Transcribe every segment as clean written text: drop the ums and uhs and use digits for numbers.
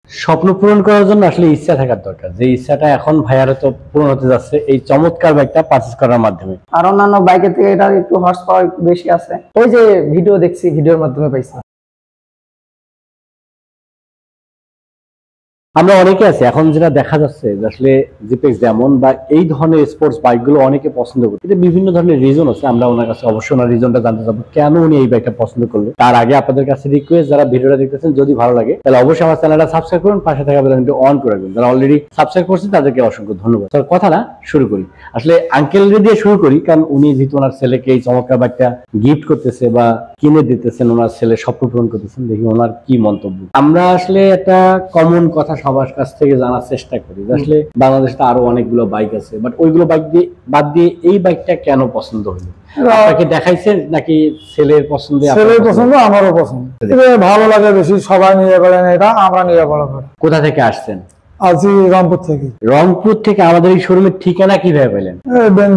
স্বপ্ন পূরণ করার জন্য আসলে ইচ্ছা থাকার দরকার, যে ইচ্ছাটা এখন ভাইয়ার তো পূরণ হতে যাচ্ছে এই চমৎকার বাইকটা পারচেজ করার মাধ্যমে। আর অন্যান্য বাইকের থেকে এটা একটু হর্স পাওয়ার একটু বেশি আছে। ওই যে ভিডিও দেখছি, ভিডিওর মাধ্যমে পাইছি। আমরা অনেকে আছি এখন যেটা দেখা যাচ্ছে যে আসলে জিপেক্স যেমন বা এই ধরনের স্পোর্টস বাইকগুলো অনেকে পছন্দ করে, এটা বিভিন্ন ধরনের রিজন আছে। আমরা ওনার কাছে অবশ্যই ওনার রিজনটা জানতে চাবো কেন উনি এই বাইকটা পছন্দ করলো। তার আগে আপনাদের কাছে রিকোয়েস্ট, যারা ভিডিওটা দেখতেছেন যদি ভালো লাগে তাহলে অবশ্যই আমার চ্যানেলটা সাবস্ক্রাইব করুন, পাশে থাকা বেল আইকনটি অন করে রাখবেন। যারা অলরেডি সাবস্ক্রাইব করছেন তাদেরকে অসংখ্য ধন্যবাদ। তো কথা না শুরু করি, আসলে আঙ্কেলকে দিয়ে শুরু করি, কারণ উনি যেহেতু ওনার ছেলেকে এই চমৎকার বাইকটা গিফট করতেছে বা কিনে দিতেছেন, ওনার ছেলে স্বপ্ন পূরণ করতেছেন, দেখি ওনার কি মন্তব্য। আমরা আসলে একটা কমন কথা সবার কাছ থেকে জানার চেষ্টা করি, আসলে বাংলাদেশে তো আরো অনেকগুলো বাইক আছে, বাট ওইগুলো বাইক দিয়ে বাদ দিয়ে এই বাইকটা কেন পছন্দ হলো? আপনাকে দেখাইছেন নাকি ছেলের পছন্দে? ছেলের পছন্দ, আমারও পছন্দ। ভালো লাগে বেশি, সবাই নিয়ে বলেন এটা, আমরা নিয়ে বলা। কোথা থেকে আসছেন? আছি রংপুর থেকে। রংপুর থেকে আমাদের এই শোরুমের ঠিকানা কিভাবে পেলেন?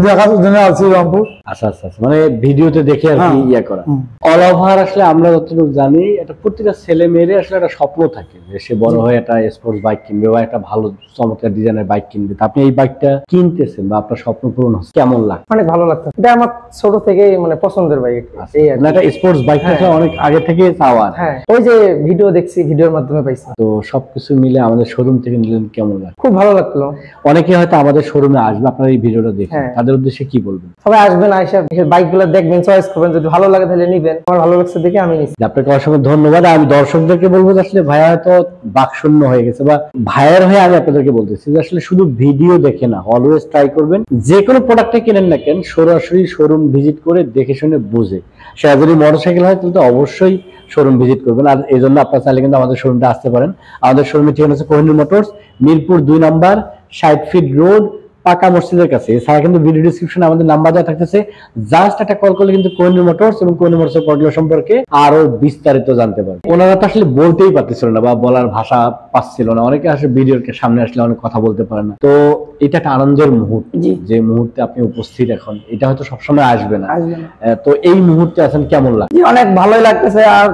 দেখার জন্য আছি রংপুর। আচ্ছা আচ্ছা, মানে ভিডিওতে দেখে আর কি ইয়া করা। অল ওভার আসলে আমরা যতটুকু জানি, এটা প্রত্যেকটা ছেলে মেয়ের আসলে একটা স্বপ্ন থাকে যে সে বড় হয়ে একটা স্পোর্টস বাইক কিনবে বা একটা ভালো চমৎকার ডিজাইনের বাইক কিনবে। আপনি এই বাইকটা কিনতেছেন বা আপনার স্বপ্ন পূরণ হচ্ছে, কেমন লাগে? অনেক ভালো লাগতো। এটা আমার ছোট থেকে মানে পছন্দের বাইক। এই একটা স্পোর্টস বাইক থেকে অনেক আগে থেকে চাওয়া। হ্যাঁ, ওই যে ভিডিও দেখছি, ভিডিওর মাধ্যমে পাইছি। তো সবকিছু মিলে আমাদের শোরুম থেকে নিলেন, কেমন লাগে? খুব ভালো লাগলো। অনেকে হয়তো আমাদের শোরুমে আসবে, আপনারা এই ভিডিওটা দেখেন, তাদের উদ্দেশ্যে কি বলবেন? সবাই আসবেন, আইসা বাইকগুলো দেখবেন, চয়েস করবেন, যদি ভালো লাগে তাহলে নিবেন। আমার ভালো লাগছে দেখে আমি নিচ্ছি। আপনাকে অসংখ্য ধন্যবাদ। আমি দর্শকদেরকে বলবো যে আসলে ভাইয়া হয়তো বাকশূন্য হয়ে গেছে, বা ভাইয়ের হয়ে আমি আপনাদেরকে বলতেছি যে আসলে শুধু ভিডিও দেখে না, অলওয়েজ ট্রাই করবেন যে কোনো প্রোডাক্টে কেনেন না কেন, সরাসরি শোরুম ভিজিট করে দেখে শুনে বুঝে। সে যদি মোটরসাইকেল হয় তাহলে তো অবশ্যই শোরুম ভিজিট করবেন। আর এই জন্য আপনারা চাইলে কিন্তু আমাদের শোরুমটা আসতে পারেন। আমাদের শোরুমের ঠিকানা হচ্ছে কোহিনূর মোটরস, মিরপুর 2 নম্বর 60 ফিট রোড, পাকা মসজিদের কাছে। এছাড়া কিন্তু ভিডিও ডিসক্রিপশনে আমাদের নাম্বার দেওয়া থাকতেছে, জাস্ট একটা কল করলে কিন্তু কোহিনূর মোটরস এবং কোহিনূর মোটরসের প্রোডাক্ট সম্পর্কে আরো বিস্তারিত জানতে পারবেন। ওনারা তো আসলে বলতেই পারতেছিল না বা বলার ভাষা পাচ্ছিল না, অনেকে আসলে ভিডিওর সামনে আসলে অনেক কথা বলতে পারে না। তো এটা একটা আনন্দের মুহূর্ত, যে মুহূর্তে আপনি উপস্থিত এখন, এটা হয়তো সবসময় আসবে না। তো এই মুহূর্তে আছেন, কেমন লাগে? অনেক ভালোই লাগতেছে। আর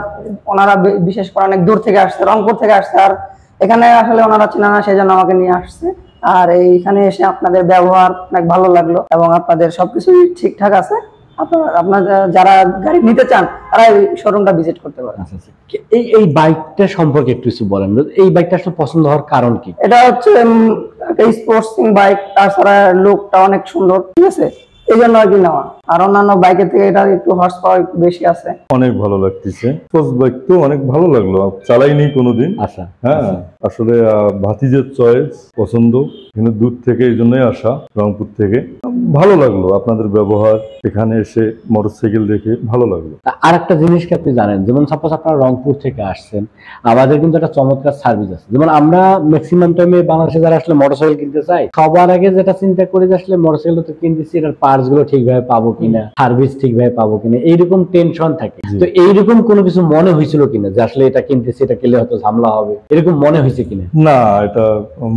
ওনারা বিশেষ করে অনেক দূর থেকে আসছে, রংপুর থেকে আসছে। আর এখানে আসলে ওনারা চেনা না, সেই জন্য আমাকে নিয়ে আসছে। আর এইখানে এসে আপনাদের ব্যবহার অনেক ভালো লাগলো এবং আপনাদের সবকিছুই ঠিকঠাক আছে। আপনার যারা গাড়ি নিতে চান তারা এই শোরুমটা ভিজিট করতে পারেন। এই বাইকটা সম্পর্কে একটু কিছু বলেন। এই বাইকটা আসলে পছন্দ হওয়ার কারণ কি? এটা হচ্ছে একটা স্পোর্টসিং বাইক, তাছাড়া লুকটা অনেক সুন্দর, ঠিক আছে, এই জন্য আর কি নেওয়া। আর অন্যান্য বাইকের থেকে এটা একটু হর্স পাওয়ার একটু বেশি আছে। অনেক ভালো লাগতেছে। স্পোর্টস বাইক তো অনেক ভালো লাগলো, চালাইনি কোনোদিন। আচ্ছা, হ্যাঁ, আসলে ভাতিজের চয়েস পছন্দ, কিন্তু দূর থেকে এই জন্যই আসা, রংপুর থেকে। ভালো লাগলো আপনাদের ব্যবহার, এখানে এসে মোটরসাইকেল দেখে ভালো লাগলো। আর একটা জিনিস কি আপনি জানেন, যেমন সাপোজ আপনারা রংপুর থেকে আসছেন, আমাদের কিন্তু একটা চমৎকার সার্ভিস আছে। যেমন আমরা ম্যাক্সিমাম টাইমে বাংলাদেশে যারা আসলে মোটরসাইকেল কিনতে চাই, সবার আগে যেটা চিন্তা করি যে আসলে মোটরসাইকেল তো কিনতেছি, এটার পার্টস গুলো ঠিকভাবে পাবো কিনা, সার্ভিস ঠিকভাবে পাবো কিনা, এইরকম টেনশন থাকে। তো এইরকম কোনো কিছু মনে হয়েছিল কিনা যে আসলে এটা কিনতেছি, এটা কিনলে হয়তো ঝামেলা হবে, এরকম মনে হয়েছে কিনা? না, এটা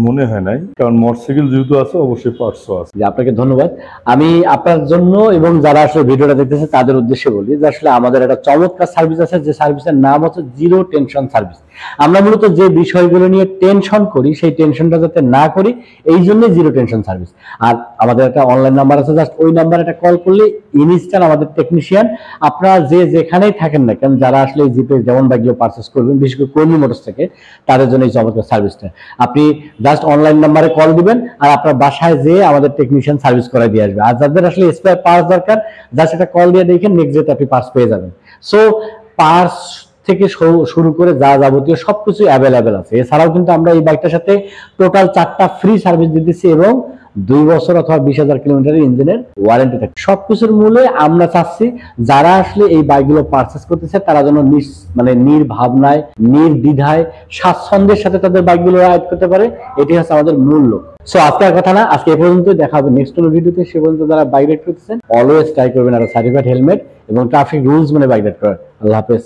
মনে হয় নাই, কারণ মোটরসাইকেল যেহেতু আছে অবশ্যই পার্টসও আছে। আপনাকে ধন্যবাদ। আমি আপনার জন্য এবং যারা আসলে ভিডিওটা দেখতেছে তাদের উদ্দেশ্যে বলি যে আসলে আমাদের একটা চমৎকার সার্ভিস আছে, যে সার্ভিসের নাম হচ্ছে জিরো টেনশন সার্ভিস। আমরা মূলত যে বিষয়গুলো নিয়ে টেনশন করি সেই টেনশনটা যাতে না করি, এই জন্য জিরো টেনশন সার্ভিস। আর আমাদের একটা অনলাইন নাম্বার আছে, জাস্ট ওই নাম্বারে একটা কল করলে ইনস্ট্যান্ট আমাদের টেকনিশিয়ান, আপনারা যে যেখানেই থাকেন না কেন, যারা আসলে এই জিপে যেমন বাইকগুলো পারচেস করবেন, বিশেষ করে কোহিনূর মোটরস থেকে, তাদের জন্য এই চমৎকার সার্ভিসটা। আপনি জাস্ট অনলাইন নাম্বারে কল দিবেন আর আপনার বাসায় যেয়ে আমাদের টেকনিশিয়ান সার্ভিস করে দিয়ে আসবে। আর যাদের আসলে স্পেয়ার পার্টস দরকার, জাস্ট একটা কল দিয়ে দেখেন, নেক্সট ডেতে আপনি পার্টস পেয়ে যাবেন। সো পার্টস থেকে শুরু করে যা যাবতীয় সবকিছু অ্যাভেলেবেল আছে। এছাড়াও কিন্তু আমরা এই বাইকটার সাথে টোটাল 4টা ফ্রি সার্ভিস দিতেছি এবং 2 বছর অথবা 20,000 কিলোমিটারের ইঞ্জিনের ওয়ারেন্টি থাকে। সবকিছুর মূলে আমরা চাচ্ছি যারা আসলে এই বাইকগুলো পারচেস করতেছে তারা যেন নির্ভাবনায়, নির্দ্বিধায়, স্বাচ্ছন্দ্যের সাথে তাদের বাইকগুলো রাইড করতে পারে, এটি হচ্ছে আমাদের মূল লক্ষ্য। সো আজকে আর কথা না, আজকে এ পর্যন্ত, দেখা হবে নেক্সট কোনো ভিডিওতে। সে পর্যন্ত যারা বাইক রাইড করতেছেন অলওয়েজ ট্রাই করবেন আর সার্টিফাইড হেলমেট এবং ট্রাফিক রুলস মানে বাইক রাইড করার। আল্লাহ হাফেজ।